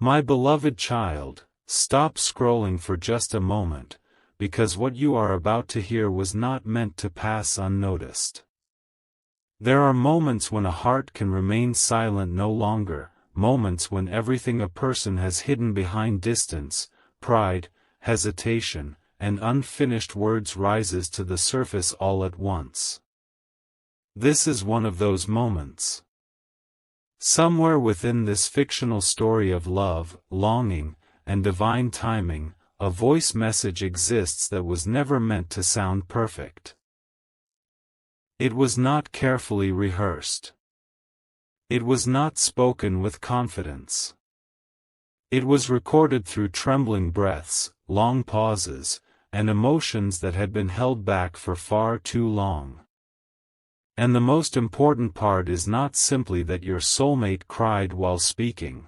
My beloved child, stop scrolling for just a moment, because what you are about to hear was not meant to pass unnoticed. There are moments when a heart can remain silent no longer, moments when everything a person has hidden behind distance, pride, hesitation, and unfinished words rises to the surface all at once. This is one of those moments. Somewhere within this fictional story of love, longing, and divine timing, a voice message exists that was never meant to sound perfect. It was not carefully rehearsed. It was not spoken with confidence. It was recorded through trembling breaths, long pauses, and emotions that had been held back for far too long. And the most important part is not simply that your soulmate cried while speaking.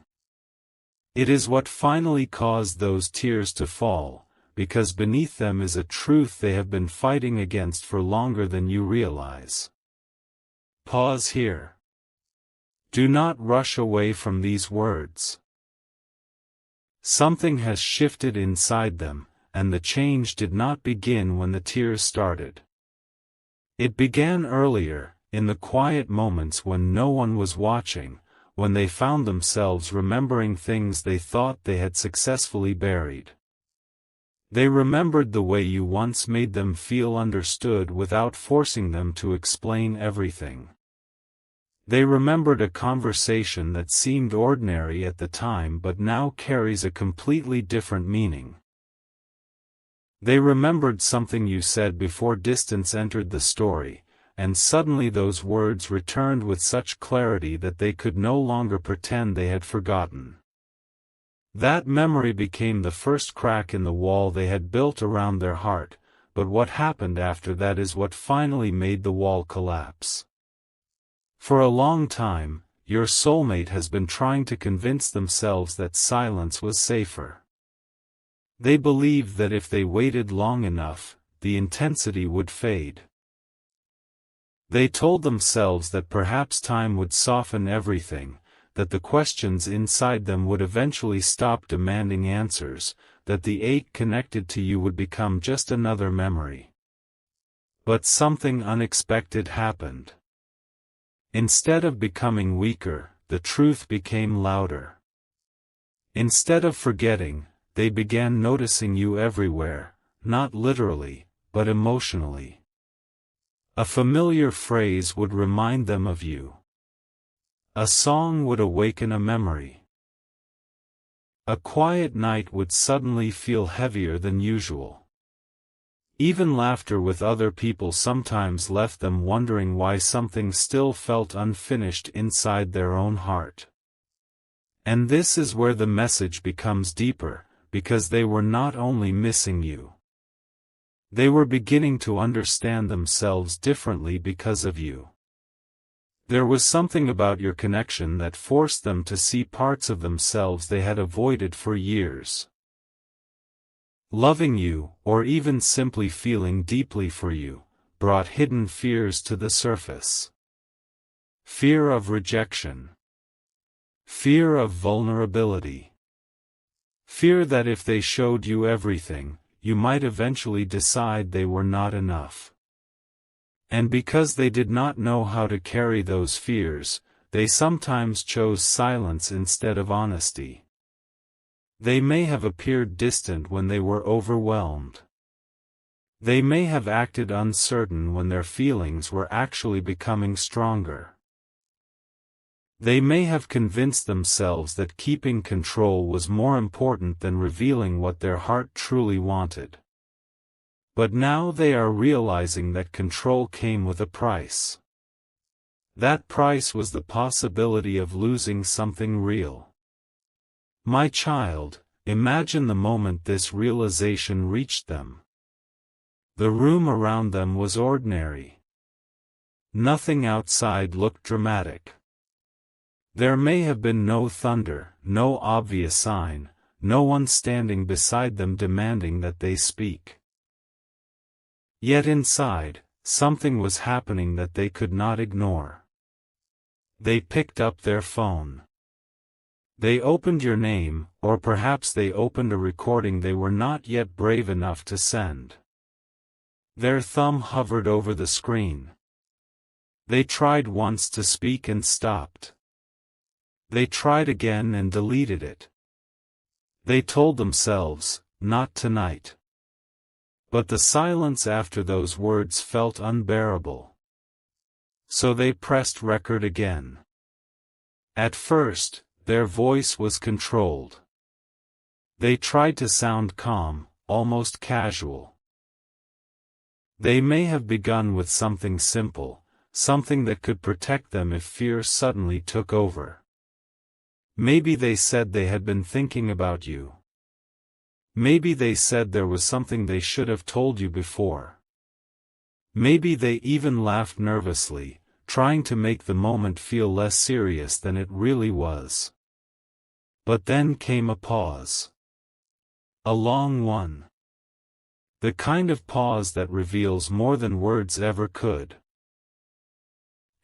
It is what finally caused those tears to fall, because beneath them is a truth they have been fighting against for longer than you realize. Pause here. Do not rush away from these words. Something has shifted inside them, and the change did not begin when the tears started. It began earlier, in the quiet moments when no one was watching, when they found themselves remembering things they thought they had successfully buried. They remembered the way you once made them feel understood without forcing them to explain everything. They remembered a conversation that seemed ordinary at the time but now carries a completely different meaning. They remembered something you said before distance entered the story, and suddenly those words returned with such clarity that they could no longer pretend they had forgotten. That memory became the first crack in the wall they had built around their heart, but what happened after that is what finally made the wall collapse. For a long time, your soulmate has been trying to convince themselves that silence was safer. They believed that if they waited long enough, the intensity would fade. They told themselves that perhaps time would soften everything, that the questions inside them would eventually stop demanding answers, that the ache connected to you would become just another memory. But something unexpected happened. Instead of becoming weaker, the truth became louder. Instead of forgetting, they began noticing you everywhere, not literally, but emotionally. A familiar phrase would remind them of you. A song would awaken a memory. A quiet night would suddenly feel heavier than usual. Even laughter with other people sometimes left them wondering why something still felt unfinished inside their own heart. And this is where the message becomes deeper, because they were not only missing you. They were beginning to understand themselves differently because of you. There was something about your connection that forced them to see parts of themselves they had avoided for years. Loving you, or even simply feeling deeply for you, brought hidden fears to the surface. Fear of rejection. Fear of vulnerability. Fear that if they showed you everything, you might eventually decide they were not enough. And because they did not know how to carry those fears, they sometimes chose silence instead of honesty. They may have appeared distant when they were overwhelmed. They may have acted uncertain when their feelings were actually becoming stronger. They may have convinced themselves that keeping control was more important than revealing what their heart truly wanted. But now they are realizing that control came with a price. That price was the possibility of losing something real. My child, imagine the moment this realization reached them. The room around them was ordinary. Nothing outside looked dramatic. There may have been no thunder, no obvious sign, no one standing beside them demanding that they speak. Yet inside, something was happening that they could not ignore. They picked up their phone. They opened your name, or perhaps they opened a recording they were not yet brave enough to send. Their thumb hovered over the screen. They tried once to speak and stopped. They tried again and deleted it. They told themselves, "Not tonight." But the silence after those words felt unbearable. So they pressed record again. At first, their voice was controlled. They tried to sound calm, almost casual. They may have begun with something simple, something that could protect them if fear suddenly took over. Maybe they said they had been thinking about you. Maybe they said there was something they should have told you before. Maybe they even laughed nervously, trying to make the moment feel less serious than it really was. But then came a pause. A long one. The kind of pause that reveals more than words ever could.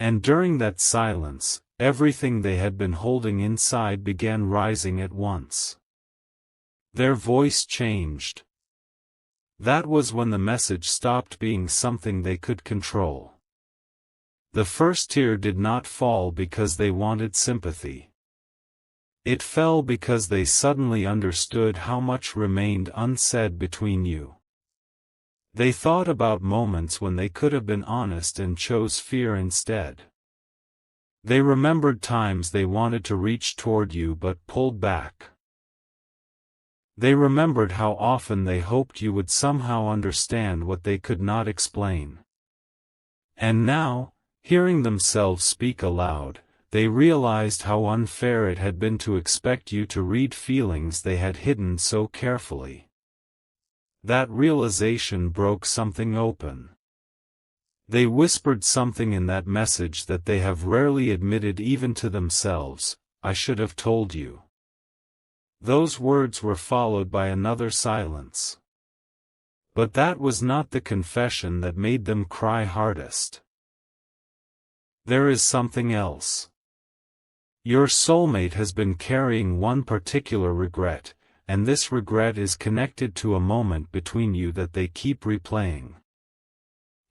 And during that silence, everything they had been holding inside began rising at once. Their voice changed. That was when the message stopped being something they could control. The first tear did not fall because they wanted sympathy. It fell because they suddenly understood how much remained unsaid between you. They thought about moments when they could have been honest and chose fear instead. They remembered times they wanted to reach toward you but pulled back. They remembered how often they hoped you would somehow understand what they could not explain. And now, hearing themselves speak aloud, they realized how unfair it had been to expect you to read feelings they had hidden so carefully. That realization broke something open. They whispered something in that message that they have rarely admitted even to themselves: "I should have told you." Those words were followed by another silence. But that was not the confession that made them cry hardest. There is something else. Your soulmate has been carrying one particular regret, and this regret is connected to a moment between you that they keep replaying.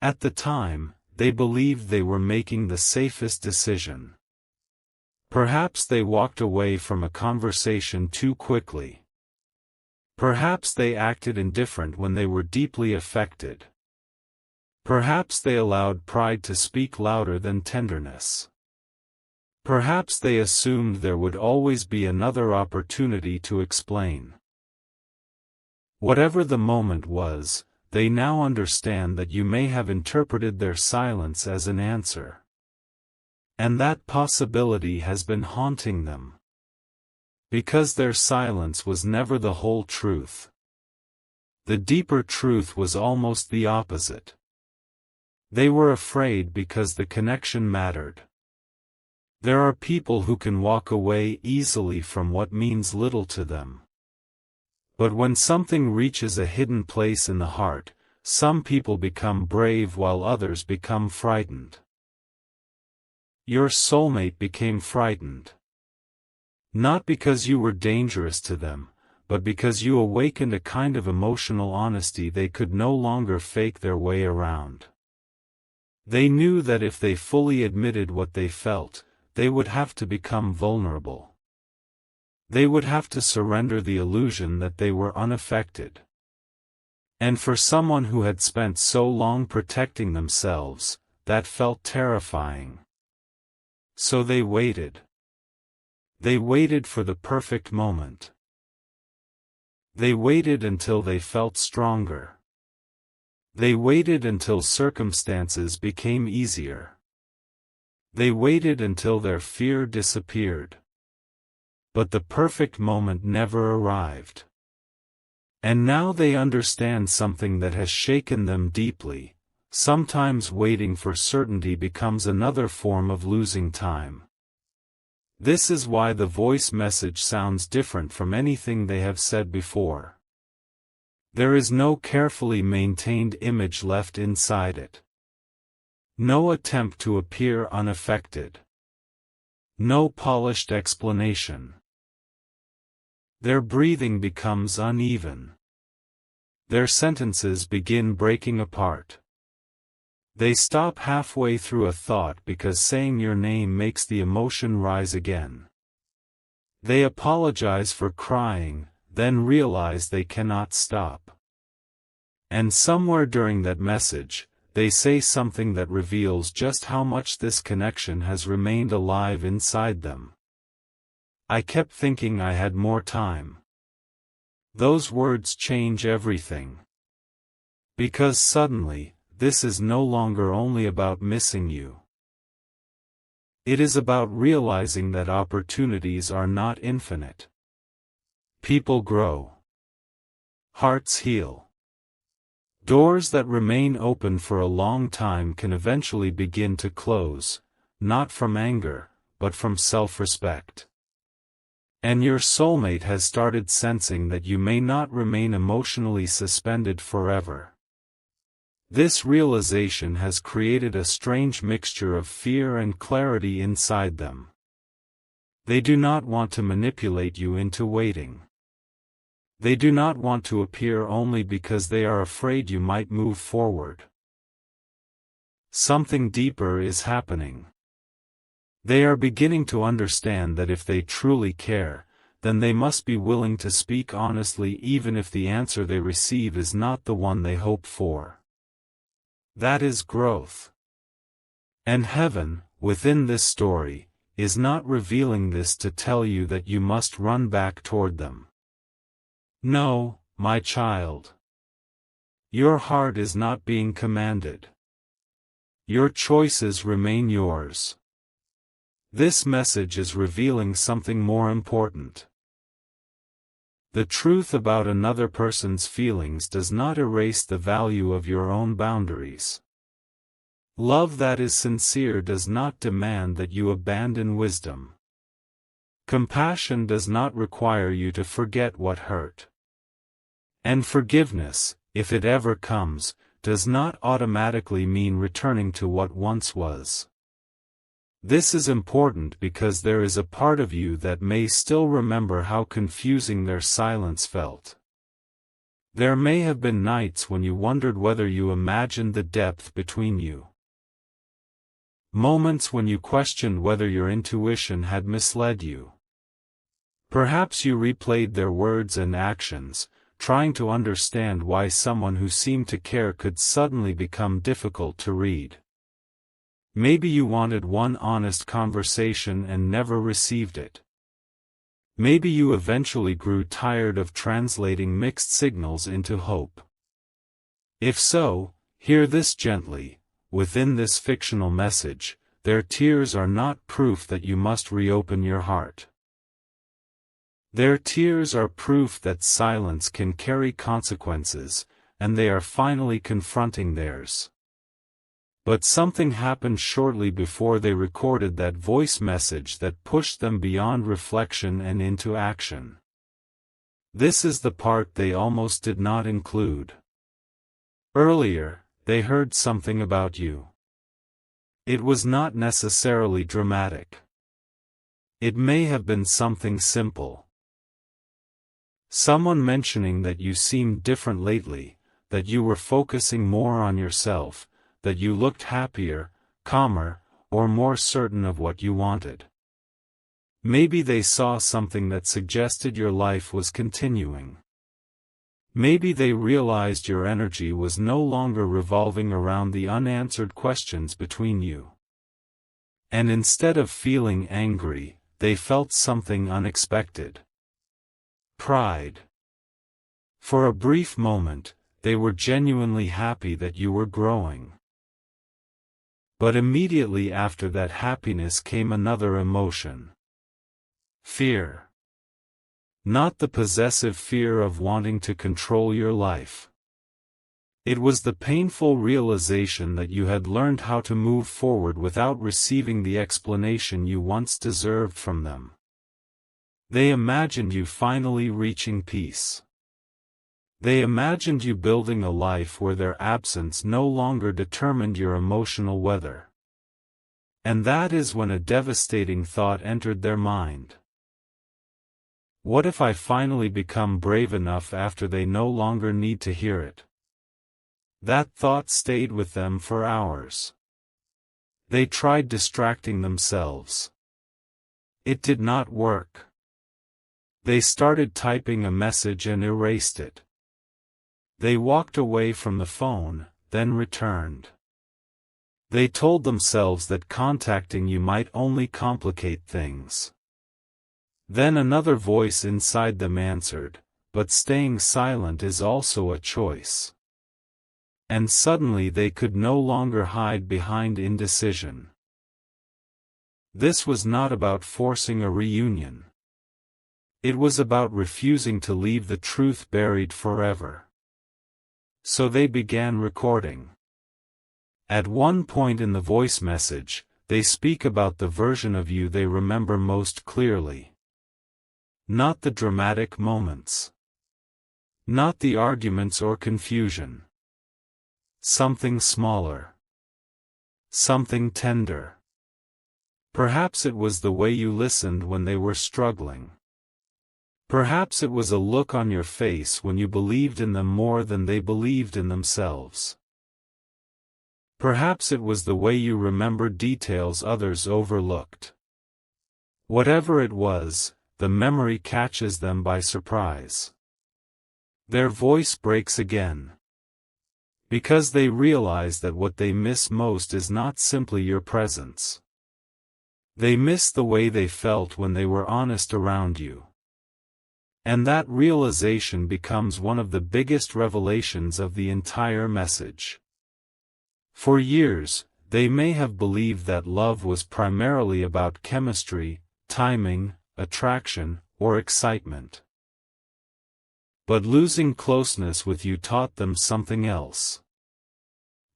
At the time, they believed they were making the safest decision. Perhaps they walked away from a conversation too quickly. Perhaps they acted indifferent when they were deeply affected. Perhaps they allowed pride to speak louder than tenderness. Perhaps they assumed there would always be another opportunity to explain. Whatever the moment was, they now understand that you may have interpreted their silence as an answer. And that possibility has been haunting them. Because their silence was never the whole truth. The deeper truth was almost the opposite. They were afraid because the connection mattered. There are people who can walk away easily from what means little to them. But when something reaches a hidden place in the heart, some people become brave while others become frightened. Your soulmate became frightened. Not because you were dangerous to them, but because you awakened a kind of emotional honesty they could no longer fake their way around. They knew that if they fully admitted what they felt, they would have to become vulnerable. They would have to surrender the illusion that they were unaffected. And for someone who had spent so long protecting themselves, that felt terrifying. So they waited. They waited for the perfect moment. They waited until they felt stronger. They waited until circumstances became easier. They waited until their fear disappeared. But the perfect moment never arrived. And now they understand something that has shaken them deeply. Sometimes waiting for certainty becomes another form of losing time. This is why the voice message sounds different from anything they have said before. There is no carefully maintained image left inside it. No attempt to appear unaffected. No polished explanation. Their breathing becomes uneven. Their sentences begin breaking apart. They stop halfway through a thought because saying your name makes the emotion rise again. They apologize for crying, then realize they cannot stop. And somewhere during that message, they say something that reveals just how much this connection has remained alive inside them. I kept thinking I had more time. Those words change everything. Because suddenly, this is no longer only about missing you. It is about realizing that opportunities are not infinite. People grow. Hearts heal. Doors that remain open for a long time can eventually begin to close, not from anger, but from self-respect. And your soulmate has started sensing that you may not remain emotionally suspended forever. This realization has created a strange mixture of fear and clarity inside them. They do not want to manipulate you into waiting. They do not want to appear only because they are afraid you might move forward. Something deeper is happening. They are beginning to understand that if they truly care, then they must be willing to speak honestly even if the answer they receive is not the one they hope for. That is growth. And heaven, within this story, is not revealing this to tell you that you must run back toward them. No, my child. Your heart is not being commanded. Your choices remain yours. This message is revealing something more important. The truth about another person's feelings does not erase the value of your own boundaries. Love that is sincere does not demand that you abandon wisdom. Compassion does not require you to forget what hurt. And forgiveness, if it ever comes, does not automatically mean returning to what once was. This is important because there is a part of you that may still remember how confusing their silence felt. There may have been nights when you wondered whether you imagined the depth between you. Moments when you questioned whether your intuition had misled you. Perhaps you replayed their words and actions, trying to understand why someone who seemed to care could suddenly become difficult to read. Maybe you wanted one honest conversation and never received it. Maybe you eventually grew tired of translating mixed signals into hope. If so, hear this gently: within this fictional message, their tears are not proof that you must reopen your heart. Their tears are proof that silence can carry consequences, and they are finally confronting theirs. But something happened shortly before they recorded that voice message that pushed them beyond reflection and into action. This is the part they almost did not include. Earlier, they heard something about you. It was not necessarily dramatic. It may have been something simple. Someone mentioning that you seemed different lately, that you were focusing more on yourself, that you looked happier, calmer, or more certain of what you wanted. Maybe they saw something that suggested your life was continuing. Maybe they realized your energy was no longer revolving around the unanswered questions between you. And instead of feeling angry, they felt something unexpected. Pride. For a brief moment, they were genuinely happy that you were growing. But immediately after that happiness came another emotion. Fear. Not the possessive fear of wanting to control your life. It was the painful realization that you had learned how to move forward without receiving the explanation you once deserved from them. They imagined you finally reaching peace. They imagined you building a life where their absence no longer determined your emotional weather. And that is when a devastating thought entered their mind. What if I finally become brave enough after they no longer need to hear it? That thought stayed with them for hours. They tried distracting themselves. It did not work. They started typing a message and erased it. They walked away from the phone, then returned. They told themselves that contacting you might only complicate things. Then another voice inside them answered, but staying silent is also a choice. And suddenly they could no longer hide behind indecision. This was not about forcing a reunion. It was about refusing to leave the truth buried forever. So they began recording. At one point in the voice message, they speak about the version of you they remember most clearly. Not the dramatic moments. Not the arguments or confusion. Something smaller. Something tender. Perhaps it was the way you listened when they were struggling. Perhaps it was a look on your face when you believed in them more than they believed in themselves. Perhaps it was the way you remembered details others overlooked. Whatever it was, the memory catches them by surprise. Their voice breaks again. Because they realize that what they miss most is not simply your presence. They miss the way they felt when they were honest around you. And that realization becomes one of the biggest revelations of the entire message. For years, they may have believed that love was primarily about chemistry, timing, attraction, or excitement. But losing closeness with you taught them something else.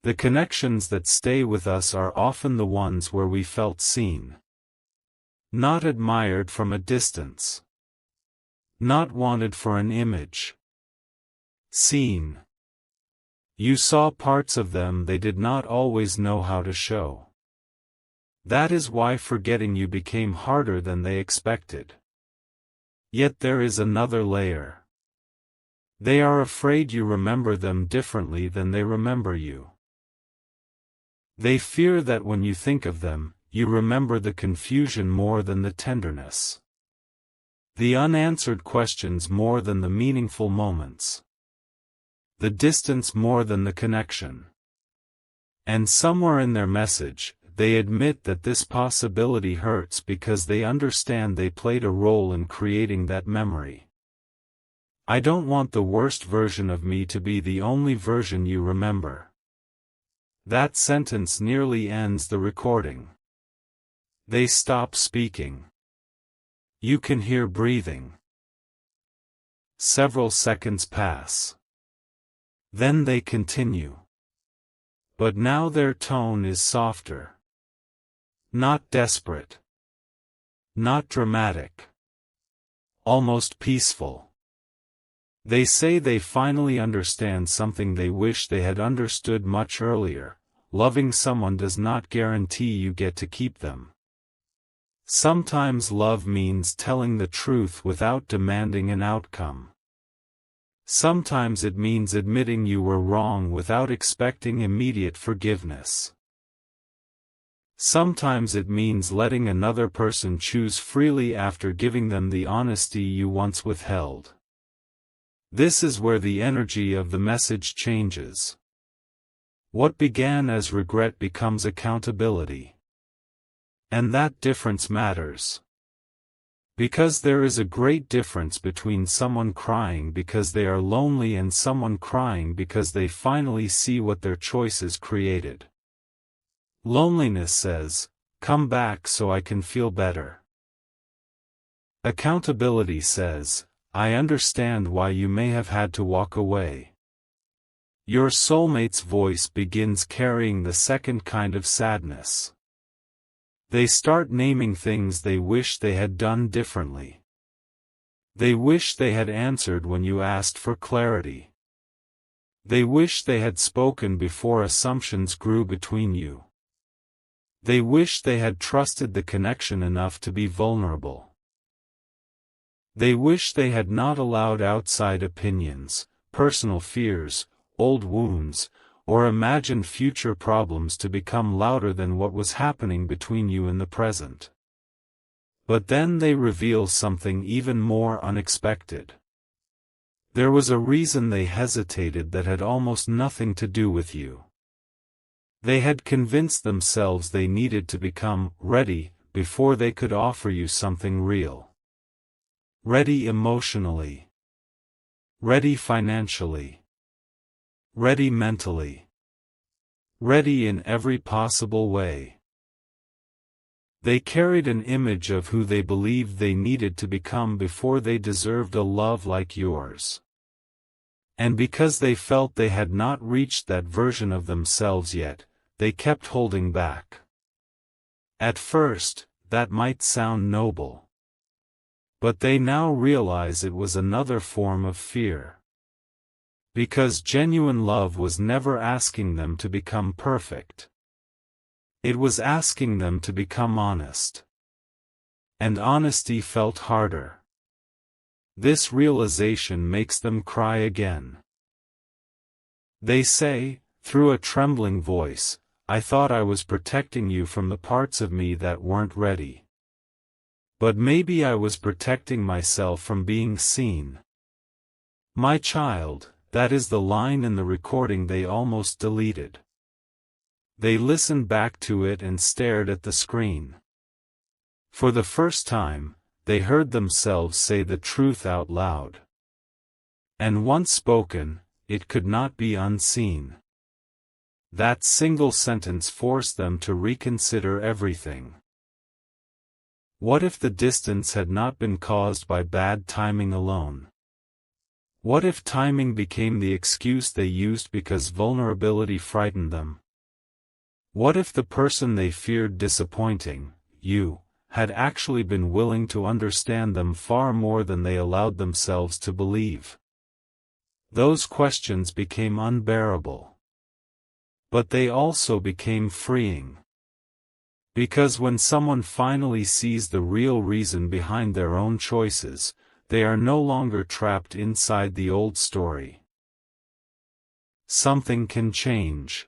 The connections that stay with us are often the ones where we felt seen. Not admired from a distance. Not wanted for an image. Seen. You saw parts of them they did not always know how to show. That is why forgetting you became harder than they expected. Yet there is another layer. They are afraid you remember them differently than they remember you. They fear that when you think of them, you remember the confusion more than the tenderness. The unanswered questions more than the meaningful moments. The distance more than the connection. And somewhere in their message, they admit that this possibility hurts because they understand they played a role in creating that memory. I don't want the worst version of me to be the only version you remember. That sentence nearly ends the recording. They stop speaking. You can hear breathing. Several seconds pass. Then they continue. But now their tone is softer. Not desperate. Not dramatic. Almost peaceful. They say they finally understand something they wish they had understood much earlier. Loving someone does not guarantee you get to keep them. Sometimes love means telling the truth without demanding an outcome. Sometimes it means admitting you were wrong without expecting immediate forgiveness. Sometimes it means letting another person choose freely after giving them the honesty you once withheld. This is where the energy of the message changes. What began as regret becomes accountability. And that difference matters. Because there is a great difference between someone crying because they are lonely and someone crying because they finally see what their choices created. Loneliness says, "Come back so I can feel better." Accountability says, "I understand why you may have had to walk away." Your soulmate's voice begins carrying the second kind of sadness. They start naming things they wish they had done differently. They wish they had answered when you asked for clarity. They wish they had spoken before assumptions grew between you. They wish they had trusted the connection enough to be vulnerable. They wish they had not allowed outside opinions, personal fears, old wounds, or imagined future problems to become louder than what was happening between you in the present. But then they reveal something even more unexpected. There was a reason they hesitated that had almost nothing to do with you. They had convinced themselves they needed to become ready before they could offer you something real. Ready emotionally. Ready financially. Ready mentally. Ready in every possible way. They carried an image of who they believed they needed to become before they deserved a love like yours. And because they felt they had not reached that version of themselves yet, they kept holding back. At first, that might sound noble. But they now realize it was another form of fear. Because genuine love was never asking them to become perfect. It was asking them to become honest. And honesty felt harder. This realization makes them cry again. They say, through a trembling voice, "I thought I was protecting you from the parts of me that weren't ready. But maybe I was protecting myself from being seen." My child, that is the line in the recording they almost deleted. They listened back to it and stared at the screen. For the first time, they heard themselves say the truth out loud. And once spoken, it could not be unseen. That single sentence forced them to reconsider everything. What if the distance had not been caused by bad timing alone? What if timing became the excuse they used because vulnerability frightened them? What if the person they feared disappointing, you, had actually been willing to understand them far more than they allowed themselves to believe? Those questions became unbearable. But they also became freeing. Because when someone finally sees the real reason behind their own choices, they are no longer trapped inside the old story. Something can change.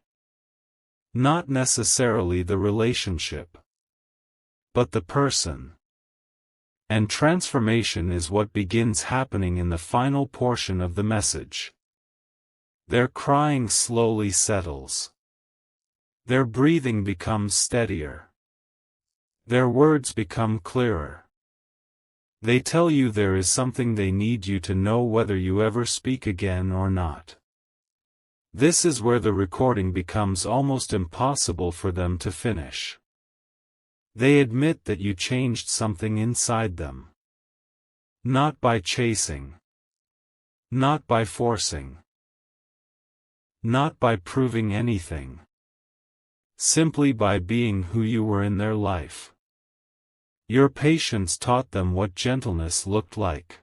Not necessarily the relationship, but the person. And transformation is what begins happening in the final portion of the message. Their crying slowly settles. Their breathing becomes steadier. Their words become clearer. They tell you there is something they need you to know whether you ever speak again or not. This is where the recording becomes almost impossible for them to finish. They admit that you changed something inside them. Not by chasing. Not by forcing. Not by proving anything. Simply by being who you were in their life. Your patience taught them what gentleness looked like.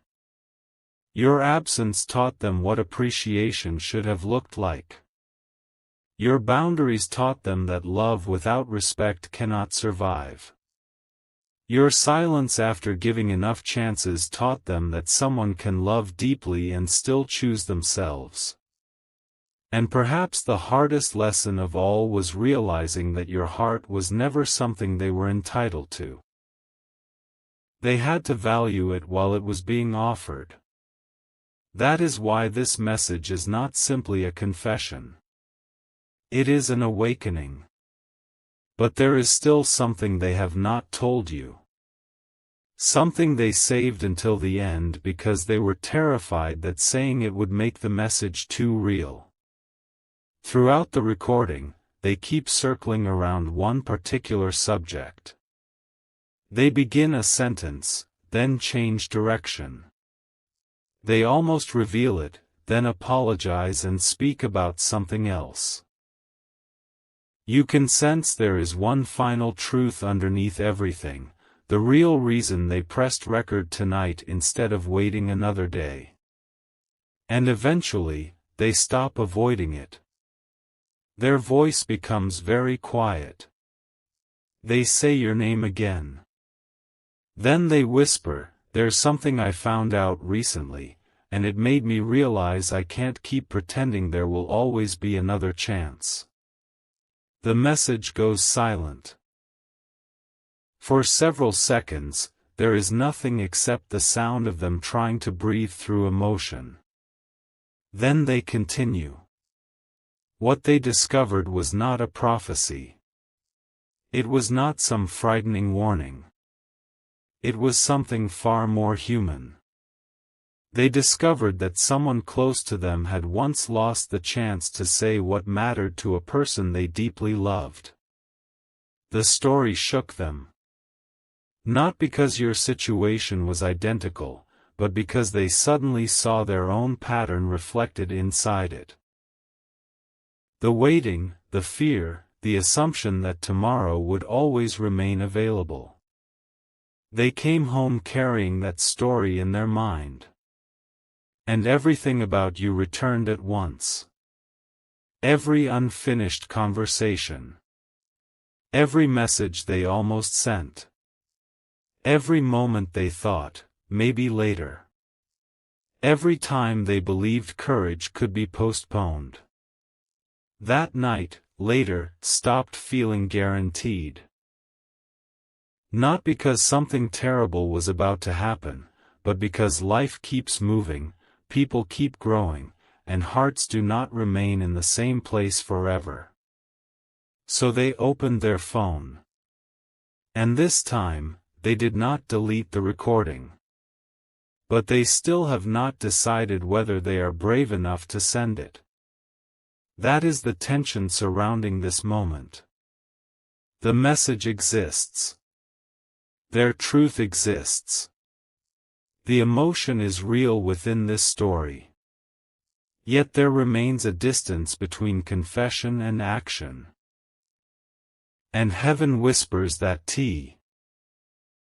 Your absence taught them what appreciation should have looked like. Your boundaries taught them that love without respect cannot survive. Your silence after giving enough chances taught them that someone can love deeply and still choose themselves. And perhaps the hardest lesson of all was realizing that your heart was never something they were entitled to. They had to value it while it was being offered. That is why this message is not simply a confession. It is an awakening. But there is still something they have not told you. Something they saved until the end because they were terrified that saying it would make the message too real. Throughout the recording, they keep circling around one particular subject. They begin a sentence, then change direction. They almost reveal it, then apologize and speak about something else. You can sense there is one final truth underneath everything, the real reason they pressed record tonight instead of waiting another day. And eventually, they stop avoiding it. Their voice becomes very quiet. They say your name again. Then they whisper, "There's something I found out recently, and it made me realize I can't keep pretending there will always be another chance." The message goes silent. For several seconds, there is nothing except the sound of them trying to breathe through emotion. Then they continue. What they discovered was not a prophecy. It was not some frightening warning. It was something far more human. They discovered that someone close to them had once lost the chance to say what mattered to a person they deeply loved. The story shook them. Not because your situation was identical, but because they suddenly saw their own pattern reflected inside it. The waiting, the fear, the assumption that tomorrow would always remain available. They came home carrying that story in their mind. And everything about you returned at once. Every unfinished conversation. Every message they almost sent. Every moment they thought, maybe later. Every time they believed courage could be postponed. That night, later, stopped feeling guaranteed. Not because something terrible was about to happen, but because life keeps moving, people keep growing, and hearts do not remain in the same place forever. So they opened their phone. And this time, they did not delete the recording. But they still have not decided whether they are brave enough to send it. That is the tension surrounding this moment. The message exists. Their truth exists. The emotion is real within this story. Yet there remains a distance between confession and action. And heaven whispers that T.